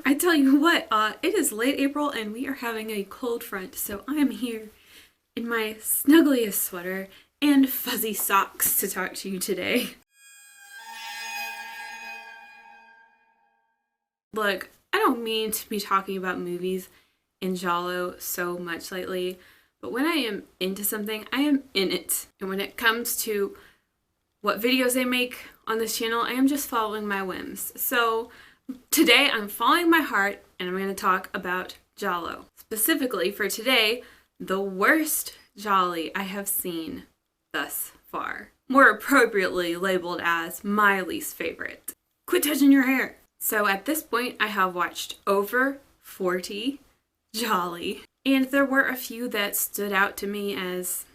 I tell you what, it is late April and we are having a cold front, so I am here in my snuggliest sweater and fuzzy socks to talk to you today. Look, I don't mean to be talking about movies in Giallo so much lately, but when I am into something, I am in it. And when it comes to what videos I make on this channel, I am just following my whims. So today I'm following my heart and I'm going to talk about Giallo. Specifically for today, the worst gialli I have seen thus far. More appropriately labeled as my least favorite. Quit touching your hair! So at this point I have watched over 40 gialli, and there were a few that stood out to me as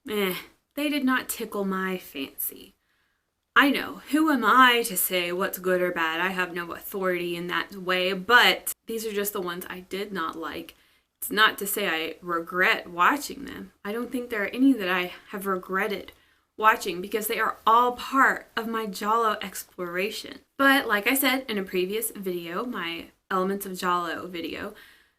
they did not tickle my fancy. I know, who am I to say what's good or bad? I have no authority in that way, but these are just the ones I did not like. It's not to say I regret watching them. I don't think there are any that I have regretted watching because they are all part of my Giallo exploration. But like I said in a previous video, my Elements of Giallo video,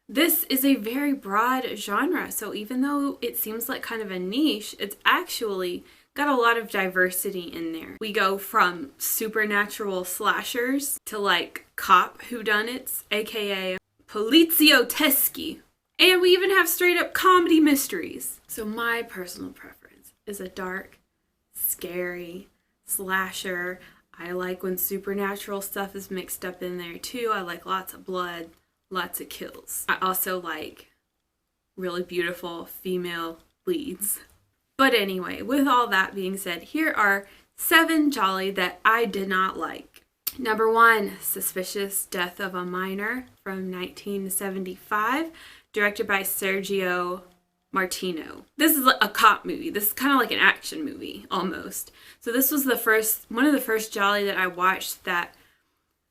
this is a very broad genre. So even though it seems like kind of a niche, it's actually got a lot of diversity in there. We go from supernatural slashers to like cop whodunits, aka polizioteschi. And we even have straight up comedy mysteries. So my personal preference is a dark, scary slasher. I like when supernatural stuff is mixed up in there too. I like lots of blood, lots of kills. I also like really beautiful female leads. But anyway, with all that being said, here are 7 gialli that I did not like. Number 1, Suspicious Death of a Minor from 1975, directed by Sergio Martino. This is a cop movie. This is kind of like an action movie, almost. So this was one of the first gialli that I watched that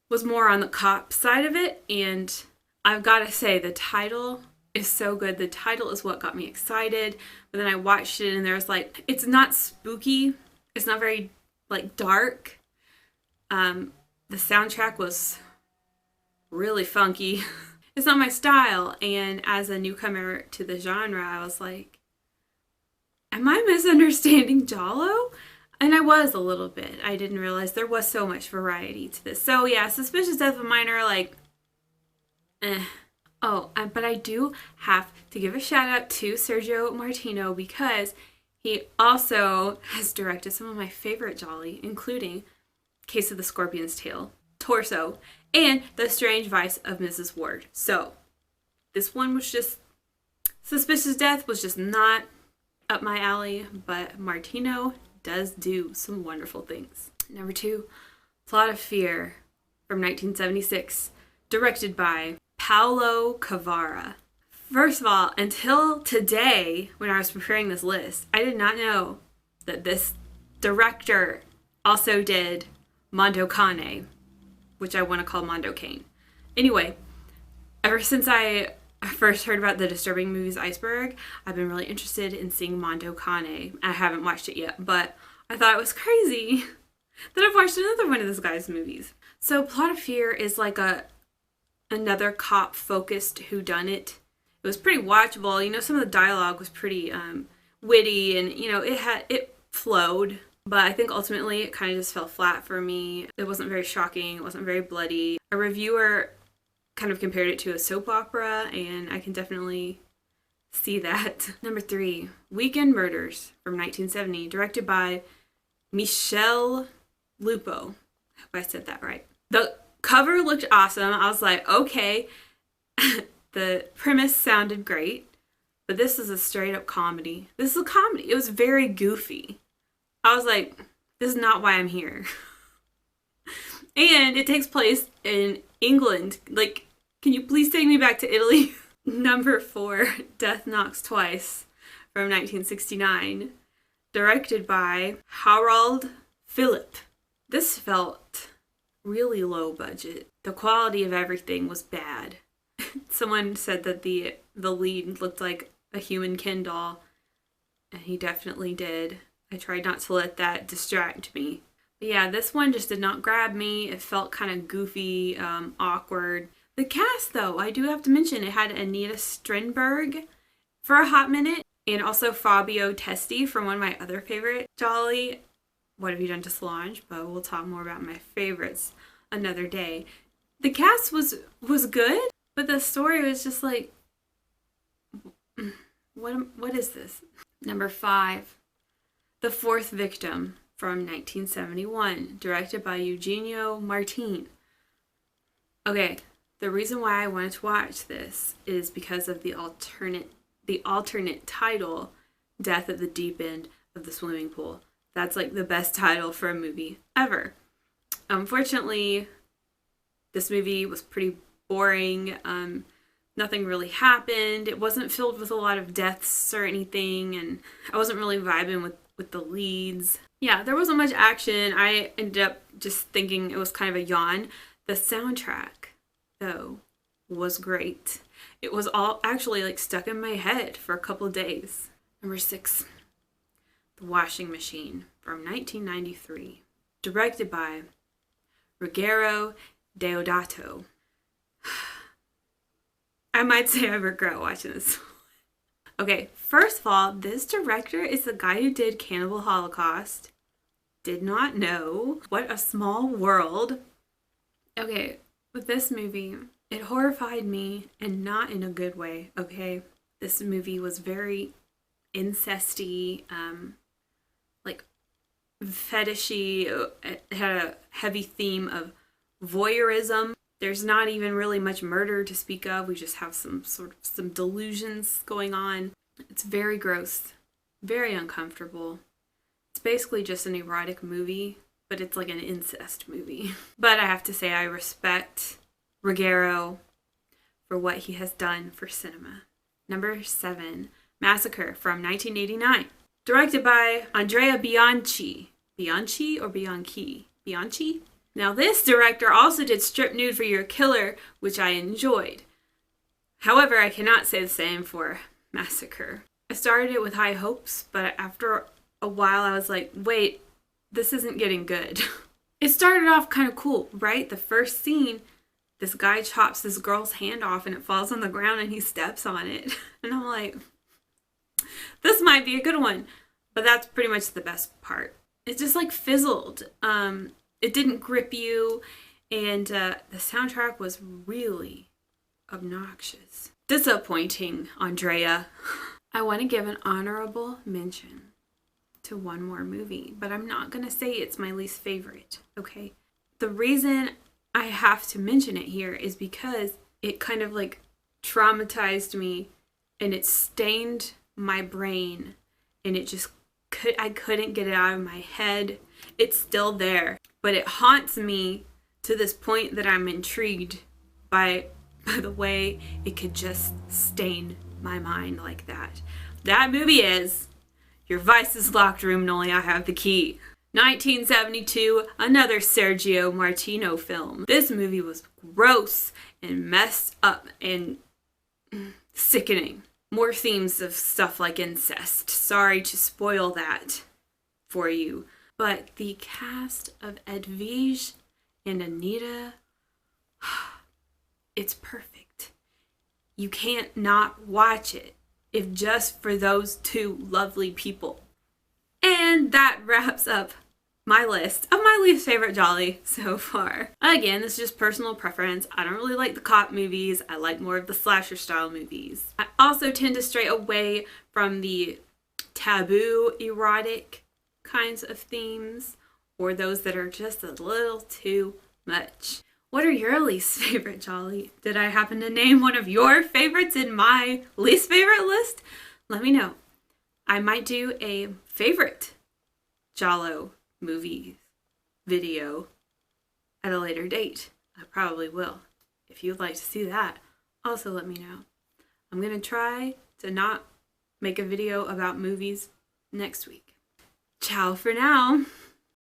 was more on the cop side of it, and I've got to say, the title is so good. The title is what got me excited, but then I watched it and there was like, it's not spooky, it's not very like dark. The soundtrack was really funky. It's not my style, and as a newcomer to the genre, I was like, am I misunderstanding Giallo? And I was a little bit. I didn't realize there was so much variety to this. So yeah, Suspicious Death of a Minor, like, Oh, but I do have to give a shout out to Sergio Martino because he also has directed some of my favorite gialli, including Case of the Scorpion's Tail, Torso, and The Strange Vice of Mrs. Ward. So this one was just, Suspicious Death was just not up my alley, but Martino does do some wonderful things. Number 2, Plot of Fear from 1976, directed by Paolo Cavara. First of all, until today, when I was preparing this list, I did not know that this director also did Mondo Cane, which I want to call Mondo Cane. Anyway, ever since I first heard about the Disturbing Movies Iceberg, I've been really interested in seeing Mondo Cane. I haven't watched it yet, but I thought it was crazy that I've watched another one of this guy's movies. So Plot of Fear is like another cop-focused whodunit. It was pretty watchable. You know, some of the dialogue was pretty witty, and you know, it flowed. But I think ultimately it kind of just fell flat for me. It wasn't very shocking. It wasn't very bloody. A reviewer kind of compared it to a soap opera, and I can definitely see that. Number 3, Weekend Murders from 1970, directed by Michel Lupo. I hope I said that right. The cover looked awesome. I was like, okay, the premise sounded great, but this is a straight up comedy. This is a comedy. It was very goofy. I was like, this is not why I'm here. And it takes place in England. Like, can you please take me back to Italy? Number 4, Death Knocks Twice from 1969, directed by Harald Philip. This felt really low budget. The quality of everything was bad. Someone said that the lead looked like a human Ken doll, and he definitely did. I tried not to let that distract me. But yeah, this one just did not grab me. It felt kind of goofy, awkward. The cast, though, I do have to mention, it had Anita Strindberg for a hot minute, and also Fabio Testi from one of my other favorite gialli, What Have You Done to Solange? But we'll talk more about my favorites another day. The cast was good, but the story was just like, what is this? Number 5, The Fourth Victim from 1971, directed by Eugenio Martin. Okay, the reason why I wanted to watch this is because of the alternate title, Death at the Deep End of the Swimming Pool. That's like the best title for a movie ever. Unfortunately, this movie was pretty boring. Nothing really happened. It wasn't filled with a lot of deaths or anything, and I wasn't really vibing with the leads. Yeah, there wasn't much action. I ended up just thinking it was kind of a yawn. The soundtrack, though, was great. It was all actually like stuck in my head for a couple of days. Number 6, The Washing Machine from 1993, directed by Ruggero Deodato. I might say I regret watching this. Okay, first of all, this director is the guy who did Cannibal Holocaust. Did not know. What a small world. Okay, with this movie, it horrified me, and not in a good way, okay? This movie was very incesty, like fetishy. It had a heavy theme of voyeurism. There's not even really much murder to speak of. We just have some delusions going on. It's very gross, very uncomfortable. It's basically just an erotic movie, but it's like an incest movie. But I have to say I respect Ruggero for what he has done for cinema. Number 7, Massacre from 1989, directed by Andrea Bianchi. Bianchi or Bianchi? Bianchi? Now this director also did Strip Nude for Your Killer, which I enjoyed. However, I cannot say the same for Massacre. I started it with high hopes, but after a while I was like, wait, this isn't getting good. It started off kind of cool, right? The first scene, this guy chops this girl's hand off and it falls on the ground and he steps on it. And I'm like, this might be a good one. But that's pretty much the best part. It just like fizzled. It didn't grip you, and the soundtrack was really obnoxious. Disappointing, Andrea. I want to give an honorable mention to one more movie, but I'm not going to say it's my least favorite, okay? The reason I have to mention it here is because it kind of like traumatized me, and it stained my brain, and it just I couldn't get it out of my head. It's still there, but it haunts me to this point that I'm intrigued by the way it could just stain my mind like that. That movie is Your Vice's Locked Room and Only I Have the Key. 1972, another Sergio Martino film. This movie was gross and messed up and sickening. More themes of stuff like incest. Sorry to spoil that for you. But the cast of Edwige and Anita, it's perfect. You can't not watch it if just for those two lovely people. And that wraps up my list of my least favorite gialli so far. Again, this is just personal preference. I don't really like the cop movies. I like more of the slasher style movies. I also tend to stray away from the taboo erotic kinds of themes, or those that are just a little too much. What are your least favorite gialli? Did I happen to name one of your favorites in my least favorite list? Let me know. I might do a favorite giallo movie video at a later date. I probably will. If you'd like to see that, also let me know. I'm going to try to not make a video about movies next week. Ciao for now.